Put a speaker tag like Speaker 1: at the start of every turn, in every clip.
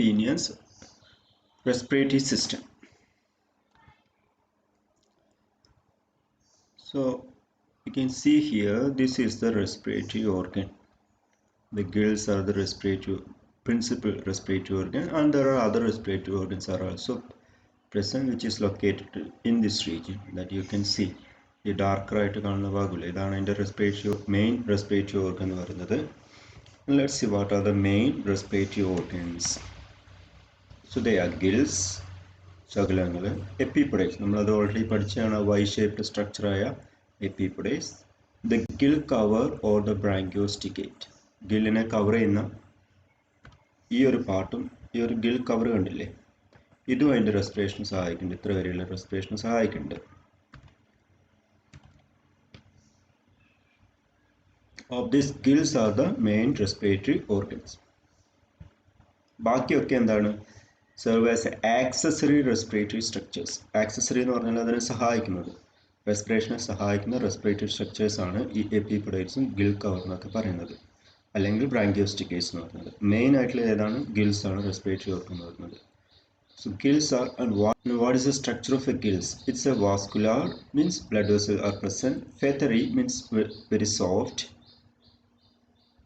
Speaker 1: Pennian's respiratory system. So you can see here, this is the respiratory organ. The gills are the principal respiratory organ, and there are other respiratory organs are also present, which is located in this region that you can see. The darker ആയിട്ട് കാണുന്ന ഭാഗമില്ല, ഇതാണ് അതിൻ്റെ main respiratory organ എന്ന് പറയുന്നത്. Let's see what are the main respiratory organs. So they are gills, ശകലങ്ങൾ, എപ്പിപൊഡേസ്, നമ്മളത് already പഠിച്ചാണ്, Y-shaped structure ആയ epipodes, the gill cover or the branchiosticate. ഗില്ലിനെ കവർ ചെയ്യുന്ന ഈ ഒരു പാർട്ടും ഈ ഒരു ഗിൽ കവർ കണ്ടില്ലേ, ഇതും അതിൻ്റെ റെസ്പിറേഷന് സഹായിക്കുന്നുണ്ട്. ഇത്ര വരെയുള്ള റെസ്പിറേഷന് സഹായിക്കുന്നുണ്ട്. Of these gills are the main respiratory organs. ബാക്കിയൊക്കെ എന്താണ്? Serve as accessory respiratory structures. Accessory എന്ന് പറഞ്ഞാൽ അതിനെ സഹായിക്കുന്നത്, റെസ്പിറേഷനെ സഹായിക്കുന്ന റെസ്പിറേറ്ററി സ്ട്രക്ചേഴ്സ് ആണ് ഈ എപ്പിപൊഡൈറ്റ്സും ഗിൽ കവർ എന്നൊക്കെ പറയുന്നത്, അല്ലെങ്കിൽ ബ്രാങ്കിയോസ്റ്റിക്കേറ്റ്സ് എന്ന് പറയുന്നത്. മെയിൻ ആയിട്ടുള്ള ഏതാണ്? ഗിൽസ് ആണ് റെസ്പിറേറ്ററി ഓർഗൻ എന്ന് പറയുന്നത്. So gills are, and what is the structure of a gills? It's a vascular, means blood vessels are present. Feathery means very soft.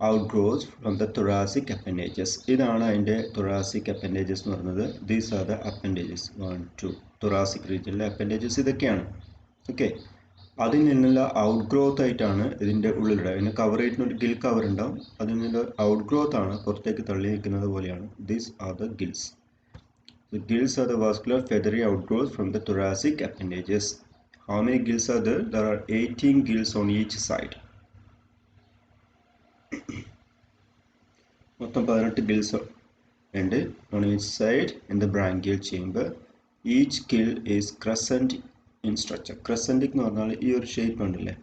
Speaker 1: Outgrowth from the thoracic appendages. ഇതാണ് അതിൻ്റെ thoracic appendages എന്ന് പറയുന്നത്. These are the appendages. 1, 2. thoracic region appendages ഇതൊക്കെയാണ്. Okay, അതിൽ നിന്നുള്ള ഔട്ട്ഗ്രോത്ത് ആയിട്ടാണ് ഇതിൻ്റെ ഉള്ളിലുള്ള, ഇതിന് കവർ ചെയ്യുന്ന ഒരു ഗിൽ കവർ ഉണ്ടാവും, അതിൽ നിന്നുള്ള ഔട്ട്ഗ്രോത്ത് ആണ് പുറത്തേക്ക് തള്ളി നിൽക്കുന്നത് പോലെയാണ്. These are the gills. The gills are the vascular feathery outgrowth from the thoracic appendages. How many gills are there? There are 18 gills on each side. മൊത്തം 18 gills ഉണ്ട് on each side in the branchial chamber. Each gill is crescent in structure. Crescentic എന്ന് പറഞ്ഞാൽ ഈ ഒരു shape ഉണ്ടല്ലേ,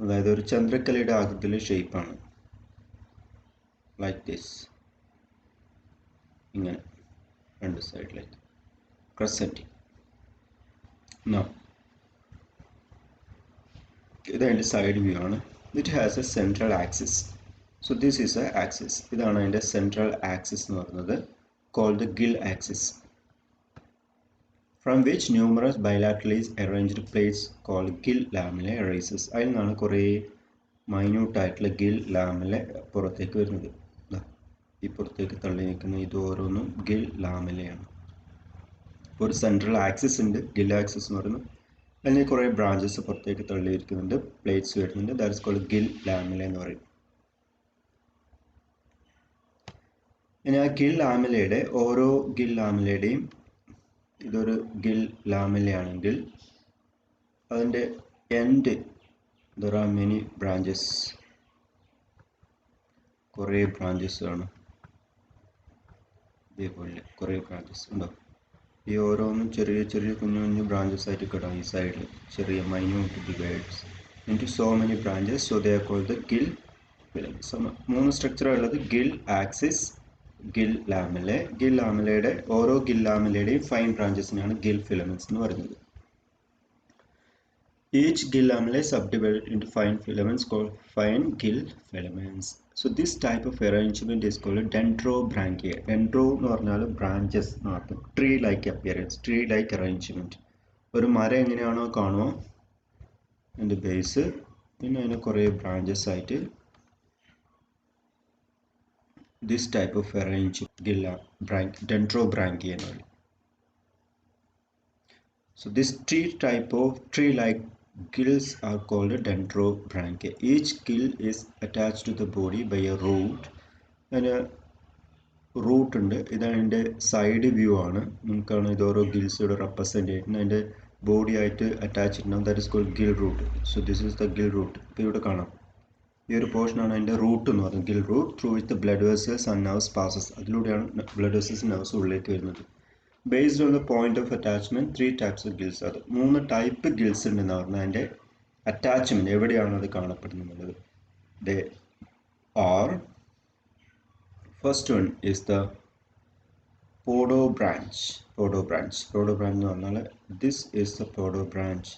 Speaker 1: അതായത് ഒരു ചന്ദ്രക്കലയുടെ ആകൃതിയിലെ ഷേപ്പാണ്. ലൈക്ക് ദിസ്, ഇങ്ങനെ രണ്ട് സൈഡിലേക്ക് crescentic. Now ഇതതിൻ്റെ സൈഡ് വ്യൂ ആണ്. It has a central axis. So this is a axis. ഇതാണ് അതിൻ്റെ സെൻട്രൽ ആക്സിസ് എന്ന് പറയുന്നത്, called the gill axis, from which numerous bilaterally arranged plates called gill lamella arises. അതിൽ നിന്നാണ് കുറേ മൈന്യൂട്ടായിട്ടുള്ള ഗിൽ ലാമെല്ല പുറത്തേക്ക് വരുന്നത്. ഈ പുറത്തേക്ക് തള്ളി നിൽക്കുന്ന ഇത് ഓരോന്നും ഗിൽ ലാമെല്ലയാണ്. ഒരു സെൻട്രൽ ആക്സിസ് ഉണ്ട്, ഗിൽ ആക്സിസ് എന്ന് പറയുന്നത്. അതിന് കുറേ ബ്രാഞ്ചസ് പുറത്തേക്ക് തള്ളിയിരിക്കുന്നുണ്ട്, പ്ലേറ്റ്സ് വരുന്നുണ്ട്. That is called gill lamella എന്ന് പറയും. ഇനി ആ ഗിൽ ലാമെല്ലയുടെ ഓരോ ഗിൽ ലാമെല്ലയുടെയും, ഇതൊരു ഗിൽ ലാമെല്ലയാണെങ്കിൽ അതിൻ്റെ end there are many branches, കുറേ ബ്രാഞ്ചസ് ആണ്. ഇതേപോലെ കുറേ ബ്രാഞ്ചസ് ഉണ്ടാവും. ഈ ഓരോന്നും ചെറിയ ചെറിയ കുഞ്ഞു കുഞ്ഞു ബ്രാഞ്ചസ് ആയിട്ട് കിടാം. ഈ സൈഡിൽ ചെറിയ minute divides into so many branches. So they are called the gill filaments. 3 സ്ട്രക്ചറാണ് ഉള്ളത്: gill axis, gill lamella. Gill ലാമെല്ലയുടെ ഓരോ ഗിൽ ലാമെല്ലയുടെയും ഫൈൻ ബ്രാഞ്ചസിനാണ് ഗിൽ ഫിലമെന്റ്സ് എന്ന് പറയുന്നത്. Each gill lamella is subdivided into fine filaments called fine gill filaments. So this type of arrangement is called dendrobranchia. Dendro എന്ന് പറഞ്ഞാൽ branches എന്നർത്ഥം. Tree like appearance, tree like arrangement. ഒരു മരം എങ്ങനെയാണോ കാണുമോ അതിൻ്റെ ബേസ്, പിന്നെ അതിന് കുറേ ബ്രാഞ്ചസ് ആയിട്ട്, this type of arrangement gill dendrobranchia എന്ന് പറയും. So this tree like gills are called dendrobranchia. Each gill is attached to the body by a root. അതിന് റൂട്ട് ഉണ്ട്. ഇതാണ് അതിൻ്റെ സൈഡ് വ്യൂ ആണ്. നമുക്കാണ് ഇത് ഓരോ ഗിൽസ് ഇവിടെ റെപ്രസെൻ്റ് ചെയ്യുന്നത്. അതിൻ്റെ ബോഡി ആയിട്ട് അറ്റാച്ച് ചെയ്യണം. That is called gill root. So this is the gill root. ഇപ്പോൾ ഇവിടെ കാണാം, ഈ ഒരു പോർഷനാണ് അതിൻ്റെ റൂട്ട് എന്ന് പറയുന്നത്, gill root, through with blood vessels and nerves passes. അതിലൂടെയാണ് ബ്ലഡ് വെസൽസ് നെർവ്സ് ഉള്ളിലേക്ക് വരുന്നത്. Based on the point of attachment, 3 types of gills are. 3 type gills ഉണ്ടെന്ന് പറഞ്ഞാൽ അതിൻ്റെ അറ്റാച്ച്മെൻറ്റ് എവിടെയാണ് അത് കാണപ്പെടുന്നത്. They are, first one is the podobranch. Podobranch എന്ന് പറഞ്ഞാൽ this is the podobranch.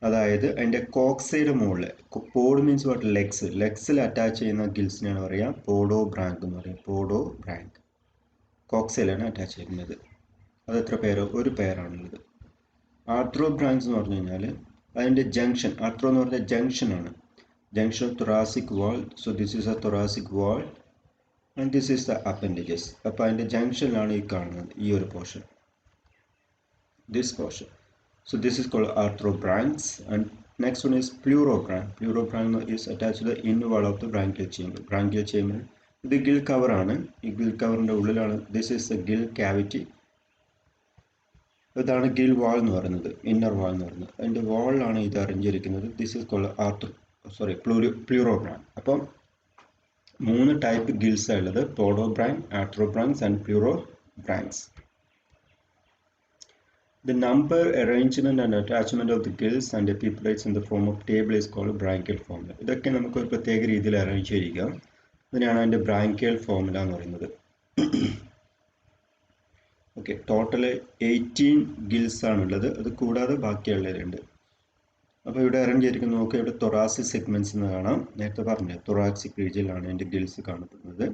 Speaker 1: അതായത് അതിൻ്റെ കോക്സൈഡ് മുകളിൽ, പോഡ് മീൻസ് വാട്ട്, ലെഗ്സിൽ അറ്റാച്ച് ചെയ്യുന്ന ഗിൽസിനാണ് പറയുക പോഡോബ്രാങ്ക് എന്ന് പറയും. പോഡോബ്രാങ്ക്. കോക്സയിലാണ് അറ്റാച്ച് ചെയ്യുന്നത്. അത് എത്ര പെയർ? ഒരു പെയറാണുള്ളത്. ആർത്രോബ്രാങ്ക്സ് എന്ന് പറഞ്ഞു കഴിഞ്ഞാൽ അതിൻ്റെ ജംഗ്ഷൻ, ആർത്രോ എന്ന് പറഞ്ഞാൽ ജംഗ്ഷനാണ്, junction of thoracic wall. So this is a thoracic wall and this is the appendages. അപ്പോൾ അതിൻ്റെ ജംഗ്ഷനിലാണ് ഈ കാണുന്നത് ഈ ഒരു portion, this portion. So this is called arthrobranchs, and next one is pleurobranch. Pleurobranch is attached to the inner wall of the branchial chamber. Branchial chamber ഇത് Gill cover ആണ്. ഈ ഗിൽ കവറിൻ്റെ ഉള്ളിലാണ്, this is the Gill cavity. ഇതാണ് ഗിൽ വാൾ എന്ന് പറയുന്നത്, inner വാൾ എന്ന് പറയുന്നത്. അതിൻ്റെ വാളിലാണ് ഇത് അറേഞ്ചിരിക്കുന്നത്. This is called pleurobranch. അപ്പം 3 ടൈപ്പ് ഗിൽസ് ഉള്ളത്: podobranch, arthrobranchs and pleurobranchs. The number, arrangement and attachment of the gills and epiphytes in the form of table is called branchial formula. ഇതൊക്കെ നമുക്ക് ഒരു പ്രത്യേക രീതിയിൽ അറേഞ്ച് ചെയ്തിരിക്കാം. ഇതിനാണ് അതിൻ്റെ ബ്രാങ്കിയൽ ഫോർമുല എന്ന് പറയുന്നത്. ഓക്കെ, ടോട്ടൽ 18 ഗിൽസ് ആണുള്ളത്. അത് കൂടാതെ ബാക്കിയുള്ളവരുണ്ട്. അപ്പോൾ ഇവിടെ അറേഞ്ച് ചെയ്തിരിക്കുന്നത് നോക്കുക. ഇവിടെ തൊറാസിക് സെഗ്മെന്റ്സ് എന്ന് കാണാം. നേരത്തെ പറഞ്ഞു തൊറാക്സിക് റീജിയനിലാണ് അതിൻ്റെ ഗിൽസ് കാണപ്പെടുന്നത്.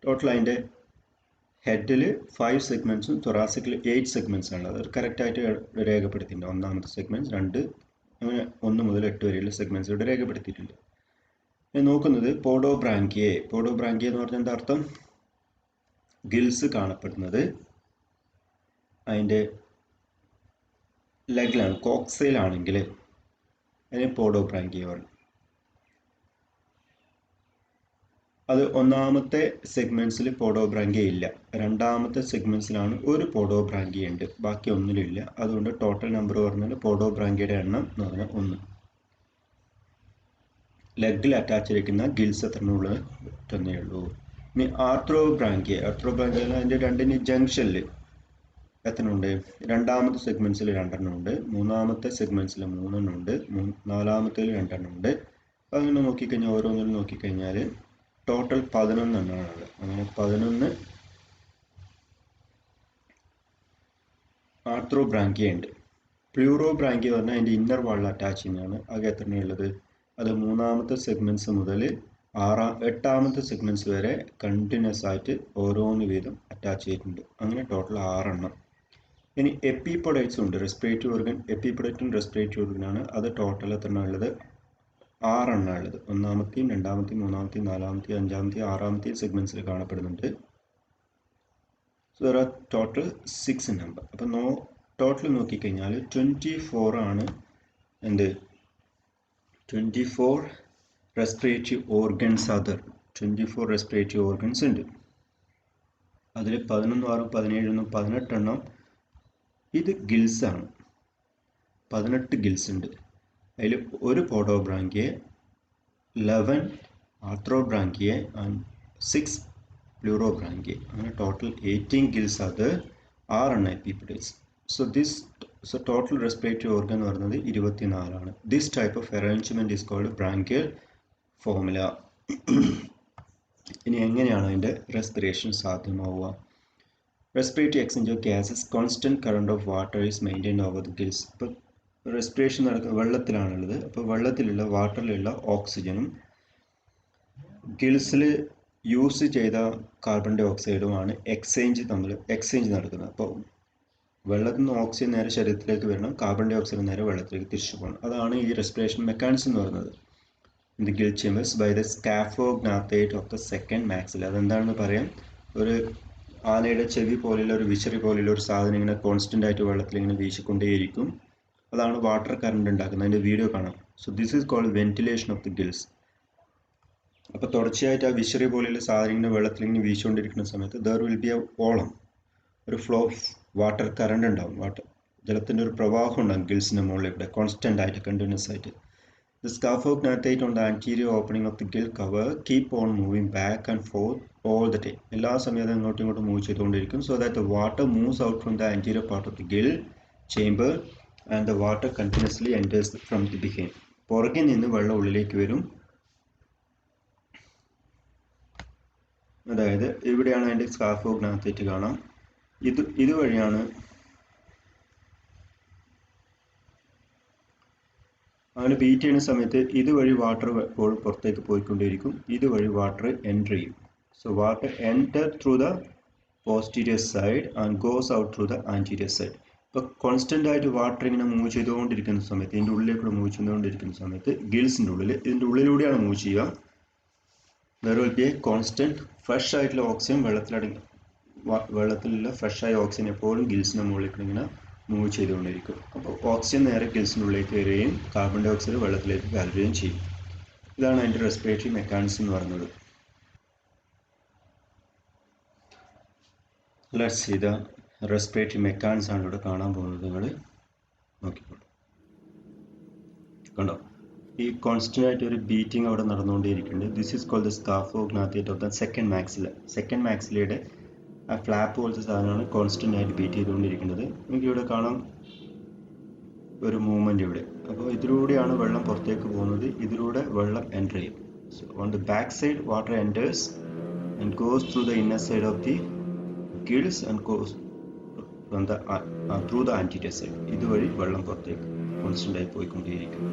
Speaker 1: ടോട്ടൽ അതിൻ്റെ ഹെഡിൽ 5 സെഗ്മെൻറ്റ്സും തൊറാസിക്കിൽ 8 സെഗ്മെൻറ്റ്സ് ആണ്. അത് കറക്റ്റായിട്ട് രേഖപ്പെടുത്തിയിട്ടുണ്ട്. ഒന്നാമത്തെ സെഗ്മെൻറ്റ്സ്, 2, അങ്ങനെ 1 മുതൽ 8 വരെയുള്ള സെഗ്മെൻറ്റ്സ് ഇവിടെ രേഖപ്പെടുത്തിയിട്ടുണ്ട്. നോക്കുന്നത് പോഡോബ്രാങ്കിയെ. പോഡോബ്രാങ്കിയ എന്ന് പറഞ്ഞാൽ എന്താ അർത്ഥം? ഗിൽസ് കാണപ്പെടുന്നത് അതിൻ്റെ ലെഗിലാണ്, കോക്സയിലാണെങ്കിൽ അതിന് പോഡോബ്രാങ്കിയ പറയും. അത് ഒന്നാമത്തെ സെഗ്മെൻറ്റ്സിൽ പോഡോബ്രാങ്കിയ ഇല്ല, രണ്ടാമത്തെ സെഗ്മെൻറ്റ്സിലാണ് ഒരു പോഡോബ്രാങ്കിയ ഉണ്ട്, ബാക്കി ഒന്നിലും ഇല്ല. അതുകൊണ്ട് ടോട്ടൽ നമ്പർ പറഞ്ഞാൽ പോഡോബ്രാങ്കിയുടെ എണ്ണം എന്ന് പറഞ്ഞാൽ 1. ലെഗിൽ അറ്റാച്ച് ചെയ്തിരിക്കുന്ന ഗിൽസ് എത്രണ്ണുള്ളത്? 1 ഉള്ളൂ. ഇനി ആർത്രോബ്രാങ്കിയ. ആർത്രോബ്രാങ്കിയ അതിൻ്റെ രണ്ടിന് ജംഗ്ഷനിൽ എത്ര ഉണ്ട്? രണ്ടാമത്തെ സെഗ്മെൻറ്റ്സിൽ 2 ഉണ്ട്, മൂന്നാമത്തെ സെഗ്മെൻറ്റ്സിൽ 3 ഉണ്ട്, നാലാമത്തേൽ 2 ഉണ്ട്. അങ്ങനെ നോക്കിക്കഴിഞ്ഞാൽ ഓരോന്നിലും നോക്കിക്കഴിഞ്ഞാൽ ടോട്ടൽ 11 എണ്ണമാണ്. അങ്ങനെ 11 ആർത്രോബ്രാങ്കിയ ഉണ്ട്. പ്ലൂറോബ്രാങ്കിയ പറഞ്ഞാൽ അതിൻ്റെ ഇന്നർ വാളിൽ അറ്റാച്ച് ചെയ്യുന്നതാണ്. ആകെ എത്രയുള്ളത്? അത് 3ാമത്തെ സെഗ്മെൻറ്റ്സ് മുതൽ 8ാമത്തെ സെഗ്മെൻറ്റ്സ് വരെ കണ്ടിന്യൂസ് ആയിട്ട് ഓരോന്ന് വീതം അറ്റാച്ച് ചെയ്തിട്ടുണ്ട്. അങ്ങനെ ടോട്ടൽ 6 എണ്ണം. ഇനി എപ്പിപൊഡൈറ്റ്സ് ഉണ്ട്, റെസ്പിറേറ്ററി ഓർഗൻ. എപ്പിപൊഡൈറ്റും റെസ്പിറേറ്ററി ഓർഗനാണ്. അത് ടോട്ടൽ എത്ര ഉള്ളത്? 6 എണ്ണം ഉള്ളത്. 1ാമത്തെയും 2ാമത്തെയും 3ാമത്തെയും 4ാമത്തെയും 5ാമത്തെയും 6ാമത്തെയും സെഗ്മെൻറ്റ്സിൽ കാണപ്പെടുന്നുണ്ട്. So there are total 6 number. അപ്പം ടോട്ടൽ നോക്കിക്കഴിഞ്ഞാൽ 24 ആണ്. എന്ത്? 24 റെസ്പിറേറ്ററി ഓർഗൻസ്. 24 റെസ്പിറേറ്ററി ഓർഗൻസ് ഉണ്ട്. അതിൽ 11, 6, 17, 18 എണ്ണം ഇത് ഗിൽസ് ആണ്. 18 ഗിൽസ് ഉണ്ട്. അതിൽ ഒരു പോഡോബ്രാങ്കിയെ, 11 ആർത്രോബ്രാങ്കിയെ ആൻഡ് 6 പ്ലൂറോബ്രാങ്കിയെ. അങ്ങനെ ടോട്ടൽ 18 ഗിൽസ്. അത് 6 എണ്ണം epipodites. So total respiratory organ എന്ന് പറയുന്നത് 24 ആണ്. This type of arrangement is called branchial formula. ഇനി എങ്ങനെയാണ് അതിൻ്റെ റെസ്പിറേഷൻ സാധ്യമാവുക? Respiratory exchange of gases, constant current of water is maintained over the gills. ഇപ്പോൾ റെസ്പിറേഷൻ നടക്കുന്ന വെള്ളത്തിലാണുള്ളത്. അപ്പോൾ വെള്ളത്തിലുള്ള വാട്ടറിലുള്ള ഓക്സിജനും ഗിൽസിൽ യൂസ് ചെയ്ത കാർബൺ ഡൈ ഓക്സൈഡുമാണ് എക്സ്ചേഞ്ച് നടക്കുന്നത്. അപ്പോൾ വെള്ളത്തിൽ നിന്ന് ഓക്സിജൻ നേരെ ശരീരത്തിലേക്ക് വരണം, കാർബൺ ഡൈ ഓക്സൈഡ് നേരെ വെള്ളത്തിലേക്ക് തിരിച്ചു പോകണം. അതാണ് ഈ റെസ്പിറേഷൻ മെക്കാനിസം എന്ന് പറയുന്നത്. In the gill chambers by the scaphognathite of the second maxilla. അതെന്താണെന്ന് പറയാം. ഒരു ആനയുടെ ചെവി പോലെയുള്ള ഒരു വിശറി പോലെയുള്ള ഒരു സാധനം ഇങ്ങനെ കോൺസ്റ്റൻ്റ് ആയിട്ട് വെള്ളത്തിൽ ഇങ്ങനെ വീശിക്കൊണ്ടേയിരിക്കും. അതാണ് വാട്ടർ കറണ്ട് ഉണ്ടാക്കുന്നത്. അതിൻ്റെ വീഡിയോ കാണാം. So this is called ventilation of the gills. അപ്പോൾ തുടർച്ചയായിട്ട് ആ വിശറി പോലെയുള്ള സാധനം ഇങ്ങനെ വെള്ളത്തിൽ ഇങ്ങനെ വീശിക്കൊണ്ടിരിക്കുന്ന സമയത്ത് ദർ വിൽ ബി എ വോളം, ഒരു ഫ്ലോ ഓഫ് വാട്ടർ കറണ്ട് ഉണ്ടാവും. ജലത്തിൻ്റെ ഒരു പ്രവാഹം ഉണ്ടാകും ഗിൽസിൻ്റെ മുകളിലൂടെ കോൺസ്റ്റൻ്റ് ആയിട്ട്, കണ്ടിന്യൂസ് ആയിട്ട്. The scaphognathate on the anterior opening of the gill cover keep on moving back and forth all the time. എല്ലാ സമയത്തും അങ്ങോട്ടും ഇങ്ങോട്ടും മൂവ് ചെയ്തുകൊണ്ടിരിക്കും. So that the water moves out from the anterior part of the gill chamber and the water continuously enters from the behind. പുറകിൽ നിന്ന് വെള്ളം ഉള്ളിലേക്ക് വരും. അതായത് ഇവിടെയാണ് അതിൻ്റെ സ്കാഫോഗ്നാത്തേറ്റ് കാണാം. ഇതുവഴിയാണ് അങ്ങനെ ബീറ്റ് ചെയ്യുന്ന സമയത്ത് ഇതുവഴി വാട്ടർ എപ്പോഴും പുറത്തേക്ക് പോയിക്കൊണ്ടേയിരിക്കും, ഇതുവഴി വാട്ടർ എൻ്റർ ചെയ്യും. So water enter through the posterior side and goes out through the anterior side. ഇപ്പോൾ കോൺസ്റ്റൻ്റ് ആയിട്ട് വാട്ടർ ഇങ്ങനെ മൂവ് ചെയ്തുകൊണ്ടിരിക്കുന്ന സമയത്ത്, ഇതിൻ്റെ ഉള്ളിലേക്കൂടെ മൂവ് ചെയ്തുകൊണ്ടിരിക്കുന്ന സമയത്ത് ഗിൽസിൻ്റെ ഉള്ളിൽ, ഇതിൻ്റെ ഉള്ളിലൂടെയാണ് മൂവ് ചെയ്യുക. There will be A constant fresh ആയിട്ടുള്ള ഓക്സിജൻ വെള്ളത്തിലുള്ള ഫ്രഷായ ഓക്സിജൻ എപ്പോഴും ഗിൽസിൻ്റെ മുകളിലേക്ക് ഇങ്ങനെ മൂവ് ചെയ്തുകൊണ്ടിരിക്കും. അപ്പോൾ ഓക്സിജൻ നേരെ ഗിൽസിൻ്റെ ഉള്ളിലേക്ക് വരികയും കാർബൺ ഡൈ ഓക്സൈഡ് വെള്ളത്തിലേക്ക് കലരുകയും ചെയ്യും. ഇതാണ് അതിൻ്റെ റെസ്പിറേറ്ററി മെക്കാനിസം എന്ന് പറയുന്നത്. Let's see the respiratory mechanism ആണ് ഇവിടെ കാണാൻ പോകുന്നത്. നിങ്ങൾ നോക്കിക്കോളൂ. കണ്ടോ, ഈ കോൺസ്റ്റന്റ് ആയിട്ട് ഒരു ബീറ്റിംഗ് അവിടെ നടന്നുകൊണ്ടേയിരിക്കുന്നുണ്ട്. This is called the scaphognathite of the second maxilla. Second മാക്സിലയുടെ ആ ഫ്ലാപ്പ് പോലത്തെ സാധനമാണ് കോൺസ്റ്റന്റ് ആയിട്ട് ബീറ്റ് ചെയ്തുകൊണ്ടിരിക്കുന്നത്. നിങ്ങൾക്ക് ഇവിടെ കാണാം ഒരു മൂവ്മെന്റ് ഇവിടെ. അപ്പോൾ ഇതിലൂടെയാണ് വെള്ളം പുറത്തേക്ക് പോകുന്നത്, ഇതിലൂടെ വെള്ളം എൻ്റർ ചെയ്യും. So on the back side water enters and goes through the inner side of the gills and goes through the anterior side. ഇതുവഴി വെള്ളം പുറത്തേക്ക് കോൺസ്റ്റന്റ് ആയി പോയിക്കൊണ്ടേയിരിക്കും.